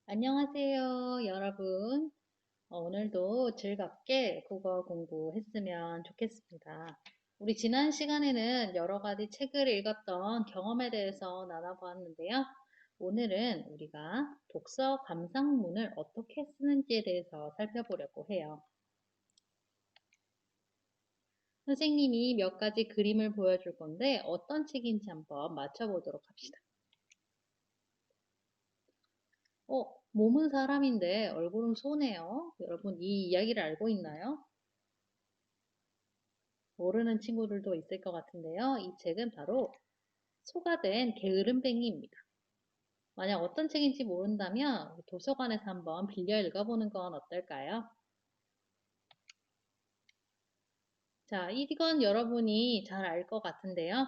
안녕하세요, 여러분. 오늘도 즐겁게 국어 공부했으면 좋겠습니다. 우리 지난 시간에는 여러 가지 책을 읽었던 경험에 대해서 나눠보았는데요. 오늘은 우리가 독서 감상문을 어떻게 쓰는지에 대해서 살펴보려고 해요. 선생님이 몇 가지 그림을 보여줄 건데 어떤 책인지 한번 맞춰보도록 합시다. 몸은 사람인데 얼굴은 소네요. 여러분, 이 이야기를 알고 있나요? 모르는 친구들도 있을 것 같은데요. 이 책은 바로 소가 된 게으름뱅이입니다. 만약 어떤 책인지 모른다면 도서관에서 한번 빌려 읽어보는 건 어떨까요? 자, 이건 여러분이 잘 알 것 같은데요.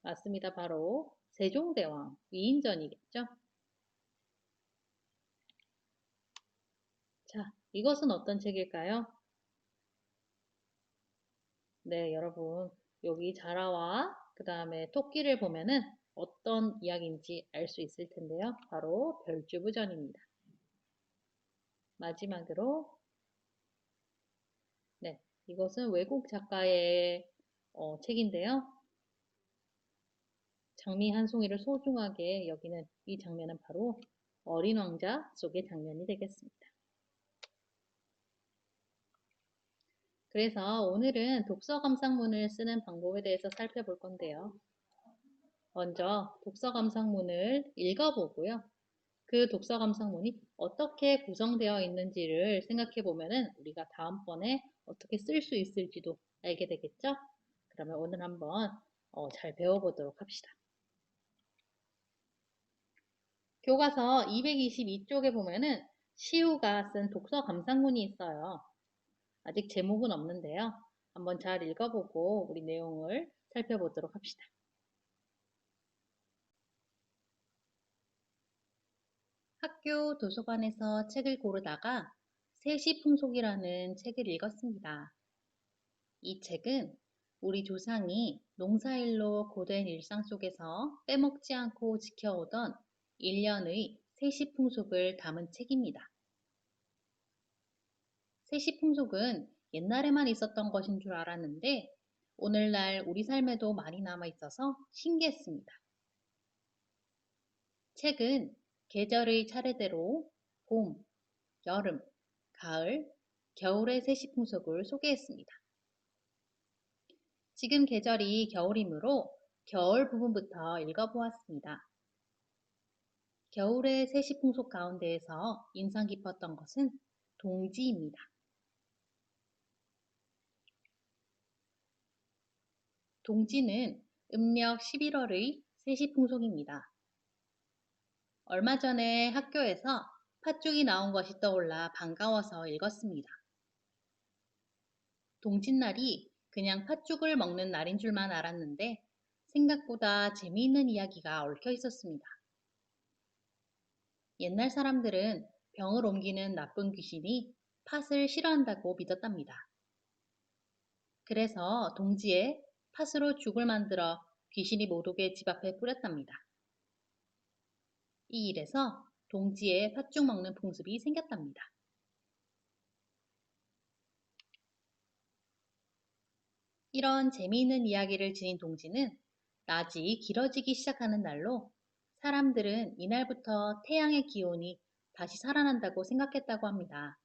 맞습니다. 바로 세종대왕 위인전이겠죠. 자, 이것은 어떤 책일까요? 네, 여러분. 여기 자라와 그 다음에 토끼를 보면은 어떤 이야기인지 알 수 있을 텐데요. 바로 별주부전입니다. 마지막으로 네, 이것은 외국 작가의 책인데요. 장미 한 송이를 소중하게 여기는 이 장면은 바로 어린 왕자 속의 장면이 되겠습니다. 그래서 오늘은 독서 감상문을 쓰는 방법에 대해서 살펴볼 건데요. 먼저 독서 감상문을 읽어보고요. 그 독서 감상문이 어떻게 구성되어 있는지를 생각해 보면은 우리가 다음번에 어떻게 쓸 수 있을지도 알게 되겠죠? 그러면 오늘 한번 잘 배워보도록 합시다. 교과서 222쪽에 보면은 시우가 쓴 독서 감상문이 있어요. 아직 제목은 없는데요. 한번 잘 읽어보고 우리 내용을 살펴보도록 합시다. 학교 도서관에서 책을 고르다가 세시풍속이라는 책을 읽었습니다. 이 책은 우리 조상이 농사일로 고된 일상 속에서 빼먹지 않고 지켜오던 일년의 세시풍속을 담은 책입니다. 세시풍속은 옛날에만 있었던 것인 줄 알았는데 오늘날 우리 삶에도 많이 남아 있어서 신기했습니다. 책은 계절의 차례대로 봄, 여름, 가을, 겨울의 세시풍속을 소개했습니다. 지금 계절이 겨울이므로 겨울 부분부터 읽어보았습니다. 겨울의 세시풍속 가운데에서 인상 깊었던 것은 동지입니다. 동지는 음력 11월의 세시풍속입니다. 얼마 전에 학교에서 팥죽이 나온 것이 떠올라 반가워서 읽었습니다. 동짓날이 그냥 팥죽을 먹는 날인 줄만 알았는데 생각보다 재미있는 이야기가 얽혀 있었습니다. 옛날 사람들은 병을 옮기는 나쁜 귀신이 팥을 싫어한다고 믿었답니다. 그래서 동지에 팥으로 죽을 만들어 귀신이 못 오게 집 앞에 뿌렸답니다. 이 일에서 동지에 팥죽 먹는 풍습이 생겼답니다. 이런 재미있는 이야기를 지닌 동지는 낮이 길어지기 시작하는 날로 사람들은 이날부터 태양의 기온이 다시 살아난다고 생각했다고 합니다.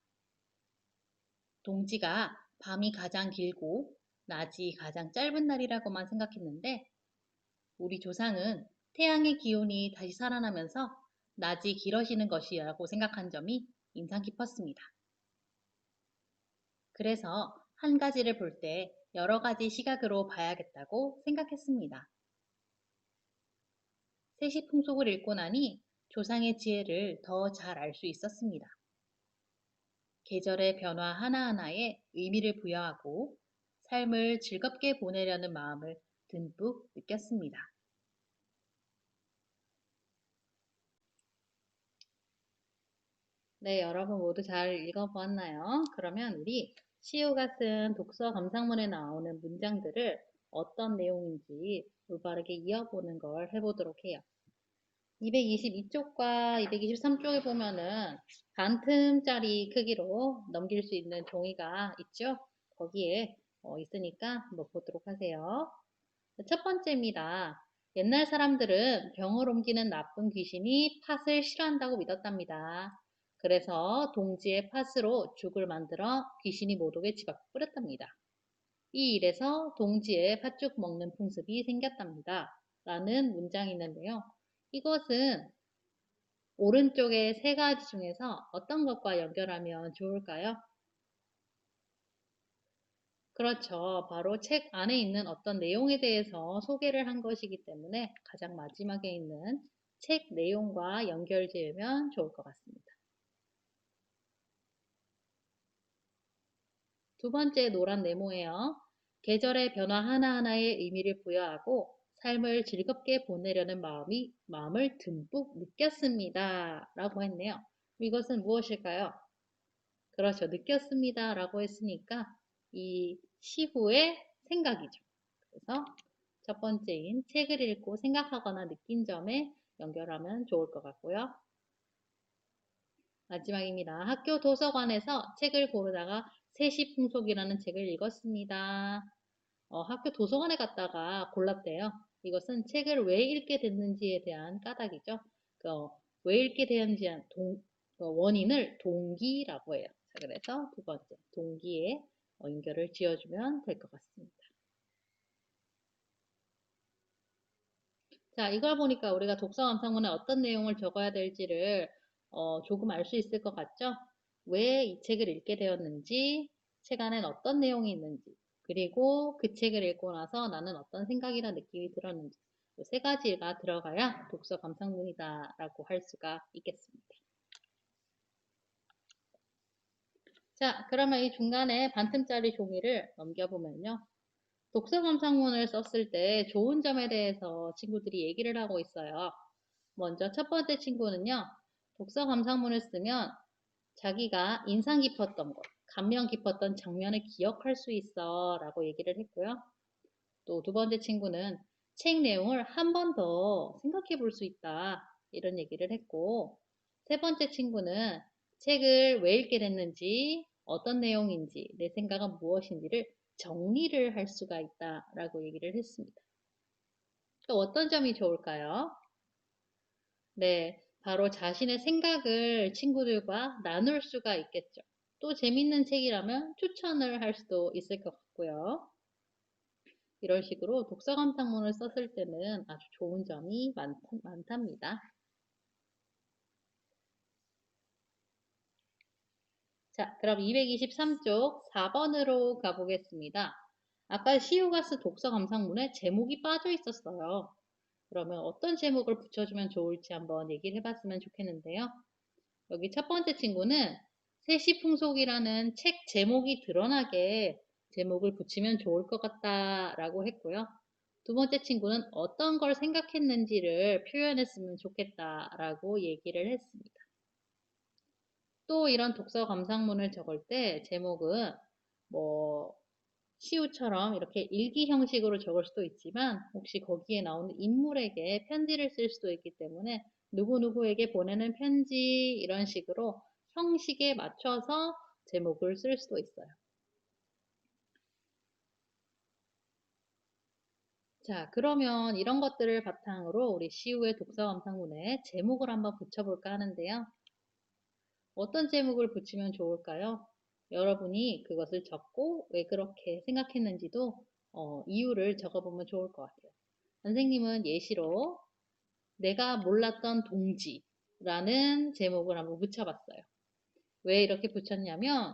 동지가 밤이 가장 길고 낮이 가장 짧은 날이라고만 생각했는데 우리 조상은 태양의 기온이 다시 살아나면서 낮이 길어지는 것이라고 생각한 점이 인상 깊었습니다. 그래서 한 가지를 볼 때 여러 가지 시각으로 봐야겠다고 생각했습니다. 세시풍속을 읽고 나니 조상의 지혜를 더 잘 알 수 있었습니다. 계절의 변화 하나하나에 의미를 부여하고 삶을 즐겁게 보내려는 마음을 듬뿍 느꼈습니다. 네, 여러분 모두 잘 읽어보았나요? 그러면 우리 시우가 쓴 독서 감상문에 나오는 문장들을 어떤 내용인지 올바르게 이어보는 걸 해보도록 해요. 222쪽과 223쪽에 보면은 반틈짜리 크기로 넘길 수 있는 종이가 있죠? 거기에 있으니까 한번 보도록 하세요. 첫 번째입니다. 옛날 사람들은 병을 옮기는 나쁜 귀신이 팥을 싫어한다고 믿었답니다. 그래서 동지에 팥으로 죽을 만들어 귀신이 못 오게 집 앞에 뿌렸답니다. 이 일에서 동지에 팥죽 먹는 풍습이 생겼답니다. 라는 문장이 있는데요. 이것은 오른쪽의 세 가지 중에서 어떤 것과 연결하면 좋을까요? 그렇죠. 바로 책 안에 있는 어떤 내용에 대해서 소개를 한 것이기 때문에 가장 마지막에 있는 책 내용과 연결 지으면 좋을 것 같습니다. 두 번째 노란 네모예요. 계절의 변화 하나하나에 의미를 부여하고 삶을 즐겁게 보내려는 마음을 듬뿍 느꼈습니다. 라고 했네요. 이것은 무엇일까요? 그렇죠. 느꼈습니다. 라고 했으니까 이 시후의 생각이죠. 그래서 첫 번째인 책을 읽고 생각하거나 느낀 점에 연결하면 좋을 것 같고요. 마지막입니다. 학교 도서관에서 책을 고르다가 세시풍속이라는 책을 읽었습니다. 학교 도서관에 갔다가 골랐대요. 이것은 책을 왜 읽게 됐는지에 대한 까닭이죠. 왜 읽게 되었는지 원인을 동기라고 해요. 자, 그래서 두 번째, 동기에 연결을 지어주면 될 것 같습니다. 자, 이걸 보니까 우리가 독서 감상문에 어떤 내용을 적어야 될지를 조금 알 수 있을 것 같죠? 왜 이 책을 읽게 되었는지, 책 안엔 어떤 내용이 있는지, 그리고 그 책을 읽고 나서 나는 어떤 생각이나 느낌이 들었는지, 이 세 가지가 들어가야 독서 감상문이다라고 할 수가 있겠습니다. 자, 그러면 이 중간에 반틈짜리 종이를 넘겨보면요. 독서 감상문을 썼을 때 좋은 점에 대해서 친구들이 얘기를 하고 있어요. 먼저 첫 번째 친구는요. 독서 감상문을 쓰면 자기가 인상 깊었던 것, 감명 깊었던 장면을 기억할 수 있어 라고 얘기를 했고요. 또 두 번째 친구는 책 내용을 한 번 더 생각해 볼 수 있다 이런 얘기를 했고, 세 번째 친구는 책을 왜 읽게 됐는지, 어떤 내용인지, 내 생각은 무엇인지를 정리를 할 수가 있다 라고 얘기를 했습니다. 또 어떤 점이 좋을까요? 네, 바로 자신의 생각을 친구들과 나눌 수가 있겠죠. 또 재밌는 책이라면 추천을 할 수도 있을 것 같고요. 이런 식으로 독서 감상문을 썼을 때는 아주 좋은 점이 많답니다. 자, 그럼 223쪽 4번으로 가보겠습니다. 아까 시우가스 독서 감상문에 제목이 빠져 있었어요. 그러면 어떤 제목을 붙여주면 좋을지 한번 얘기를 해봤으면 좋겠는데요. 여기 첫 번째 친구는 세시풍속이라는 책 제목이 드러나게 제목을 붙이면 좋을 것 같다라고 했고요. 두 번째 친구는 어떤 걸 생각했는지를 표현했으면 좋겠다라고 얘기를 했습니다. 또 이런 독서 감상문을 적을 때 제목은 뭐 시우처럼 이렇게 일기 형식으로 적을 수도 있지만 혹시 거기에 나오는 인물에게 편지를 쓸 수도 있기 때문에 누구누구에게 보내는 편지 이런 식으로 형식에 맞춰서 제목을 쓸 수도 있어요. 자, 그러면 이런 것들을 바탕으로 우리 시우의 독서 감상문에 제목을 한번 붙여볼까 하는데요. 어떤 제목을 붙이면 좋을까요? 여러분이 그것을 적고 왜 그렇게 생각했는지도 이유를 적어보면 좋을 것 같아요. 선생님은 예시로 내가 몰랐던 동지라는 제목을 한번 붙여봤어요. 왜 이렇게 붙였냐면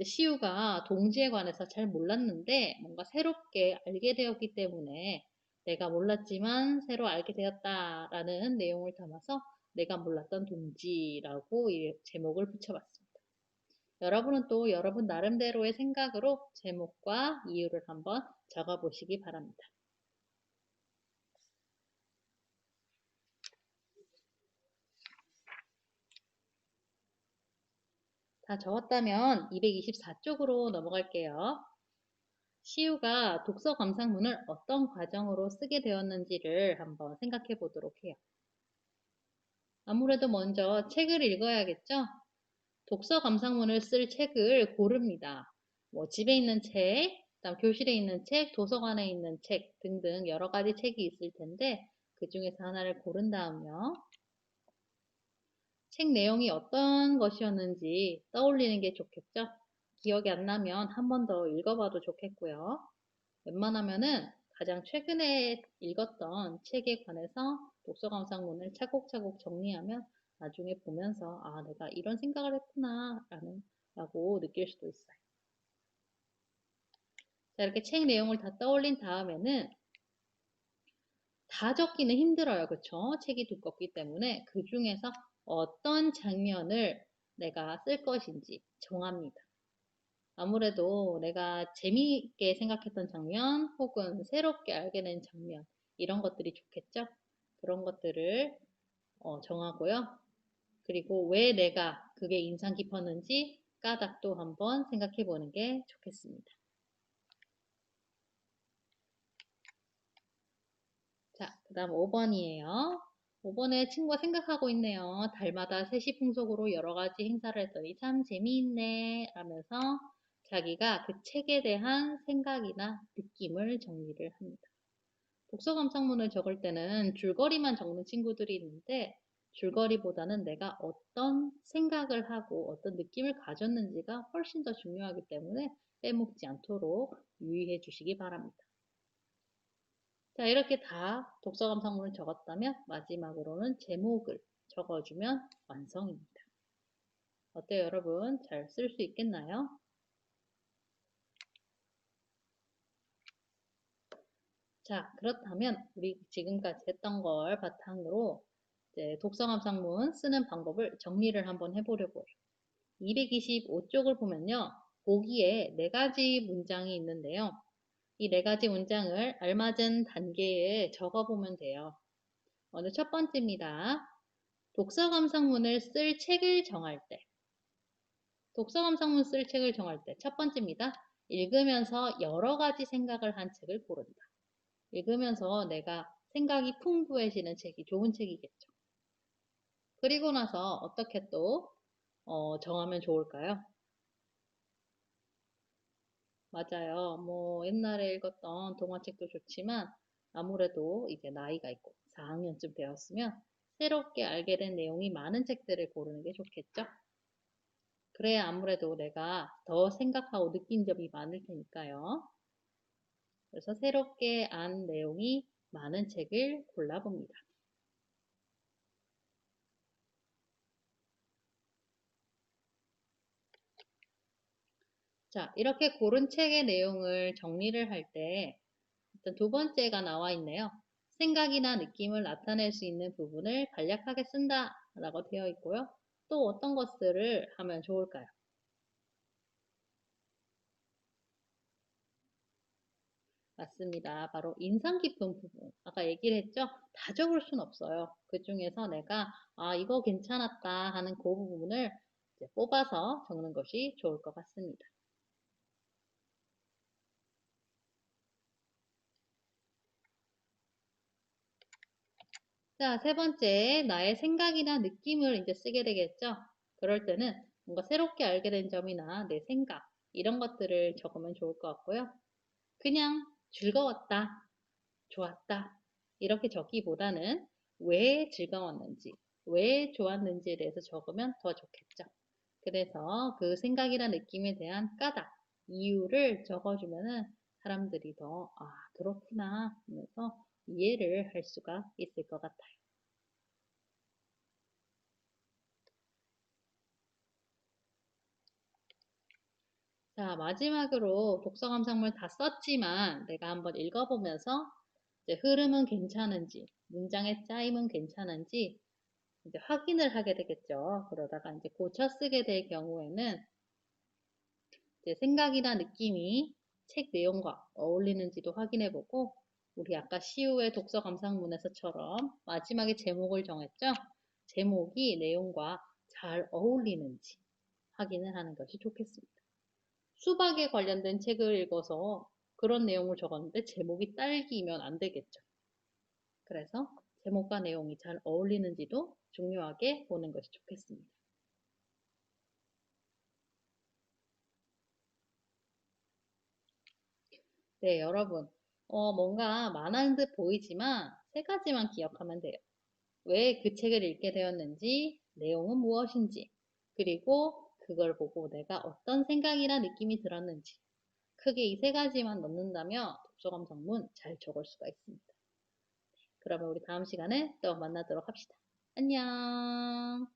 시우가 동지에 관해서 잘 몰랐는데 뭔가 새롭게 알게 되었기 때문에 내가 몰랐지만 새로 알게 되었다라는 내용을 담아서 내가 몰랐던 동지라고 이 제목을 붙여봤습니다. 여러분은 또 여러분 나름대로의 생각으로 제목과 이유를 한번 적어보시기 바랍니다. 다 적었다면 224쪽으로 넘어갈게요. 시우가 독서 감상문을 어떤 과정으로 쓰게 되었는지를 한번 생각해 보도록 해요. 아무래도 먼저 책을 읽어야겠죠? 독서 감상문을 쓸 책을 고릅니다. 뭐 집에 있는 책, 그다음 교실에 있는 책, 도서관에 있는 책 등등 여러 가지 책이 있을 텐데 그 중에서 하나를 고른 다음요. 책 내용이 어떤 것이었는지 떠올리는 게 좋겠죠? 기억이 안 나면 한 번 더 읽어봐도 좋겠고요. 웬만하면은 가장 최근에 읽었던 책에 관해서 독서 감상문을 차곡차곡 정리하면 나중에 보면서 아, 내가 이런 생각을 했구나 라고 느낄 수도 있어요. 자, 이렇게 책 내용을 다 떠올린 다음에는 다 적기는 힘들어요. 그쵸? 책이 두껍기 때문에 그 중에서 어떤 장면을 내가 쓸 것인지 정합니다. 아무래도 내가 재미있게 생각했던 장면 혹은 새롭게 알게 된 장면 이런 것들이 좋겠죠? 그런 것들을 정하고요. 그리고 왜 내가 그게 인상 깊었는지 까닭도 한번 생각해 보는 게 좋겠습니다. 자, 그 다음 5번이에요. 5번에 친구가 생각하고 있네요. 달마다 세시풍속으로 여러 가지 행사를 했더니 참 재미있네 라면서 자기가 그 책에 대한 생각이나 느낌을 정리를 합니다. 독서 감상문을 적을 때는 줄거리만 적는 친구들이 있는데 줄거리보다는 내가 어떤 생각을 하고 어떤 느낌을 가졌는지가 훨씬 더 중요하기 때문에 빼먹지 않도록 유의해 주시기 바랍니다. 자, 이렇게 다 독서 감상문을 적었다면 마지막으로는 제목을 적어주면 완성입니다. 어때요, 여러분? 잘 쓸 수 있겠나요? 자, 그렇다면 우리 지금까지 했던 걸 바탕으로 이제 독서 감상문 쓰는 방법을 정리를 한번 해보려고 해요. 225쪽을 보면요. 보기에 4가지 문장이 있는데요. 이 4가지 문장을 알맞은 단계에 적어보면 돼요. 먼저 첫 번째입니다. 독서 감상문을 쓸 책을 정할 때. 독서 감상문 쓸 책을 정할 때 첫 번째입니다. 읽으면서 여러 가지 생각을 한 책을 고른다. 읽으면서 내가 생각이 풍부해지는 책이 좋은 책이겠죠. 그리고 나서 어떻게 또 정하면 좋을까요? 맞아요. 뭐 옛날에 읽었던 동화책도 좋지만 아무래도 이제 나이가 있고 4학년쯤 되었으면 새롭게 알게 된 내용이 많은 책들을 고르는 게 좋겠죠? 그래야 아무래도 내가 더 생각하고 느낀 점이 많을 테니까요. 그래서 새롭게 안 내용이 많은 책을 골라봅니다. 자, 이렇게 고른 책의 내용을 정리를 할 때 일단 두 번째가 나와 있네요. 생각이나 느낌을 나타낼 수 있는 부분을 간략하게 쓴다 라고 되어 있고요. 또 어떤 것들을 하면 좋을까요? 맞습니다. 바로 인상 깊은 부분. 아까 얘기를 했죠? 다 적을 순 없어요. 그 중에서 내가 아 이거 괜찮았다 하는 그 부분을 이제 뽑아서 적는 것이 좋을 것 같습니다. 자, 세 번째, 나의 생각이나 느낌을 이제 쓰게 되겠죠? 그럴 때는 뭔가 새롭게 알게 된 점이나 내 생각, 이런 것들을 적으면 좋을 것 같고요. 그냥 즐거웠다, 좋았다, 이렇게 적기보다는 왜 즐거웠는지, 왜 좋았는지에 대해서 적으면 더 좋겠죠. 그래서 그 생각이나 느낌에 대한 까닭, 이유를 적어주면은 사람들이 더, 아, 그렇구나 하면서 이해를 할 수가 있을 것 같아요. 자, 마지막으로 독서 감상물 다 썼지만 내가 한번 읽어보면서 이제 흐름은 괜찮은지, 문장의 짜임은 괜찮은지 이제 확인을 하게 되겠죠. 그러다가 이제 고쳐 쓰게 될 경우에는 이제 생각이나 느낌이 책 내용과 어울리는지도 확인해 보고 우리 아까 시우의 독서 감상문에서처럼 마지막에 제목을 정했죠. 제목이 내용과 잘 어울리는지 확인을 하는 것이 좋겠습니다. 수박에 관련된 책을 읽어서 그런 내용을 적었는데 제목이 딸기면 안 되겠죠. 그래서 제목과 내용이 잘 어울리는지도 중요하게 보는 것이 좋겠습니다. 네, 여러분. 뭔가 많은 듯 보이지만 세 가지만 기억하면 돼요. 왜 그 책을 읽게 되었는지, 내용은 무엇인지, 그리고 그걸 보고 내가 어떤 생각이나 느낌이 들었는지. 크게 이 세 가지만 넣는다면 독서감상문 잘 적을 수가 있습니다. 그러면 우리 다음 시간에 또 만나도록 합시다. 안녕.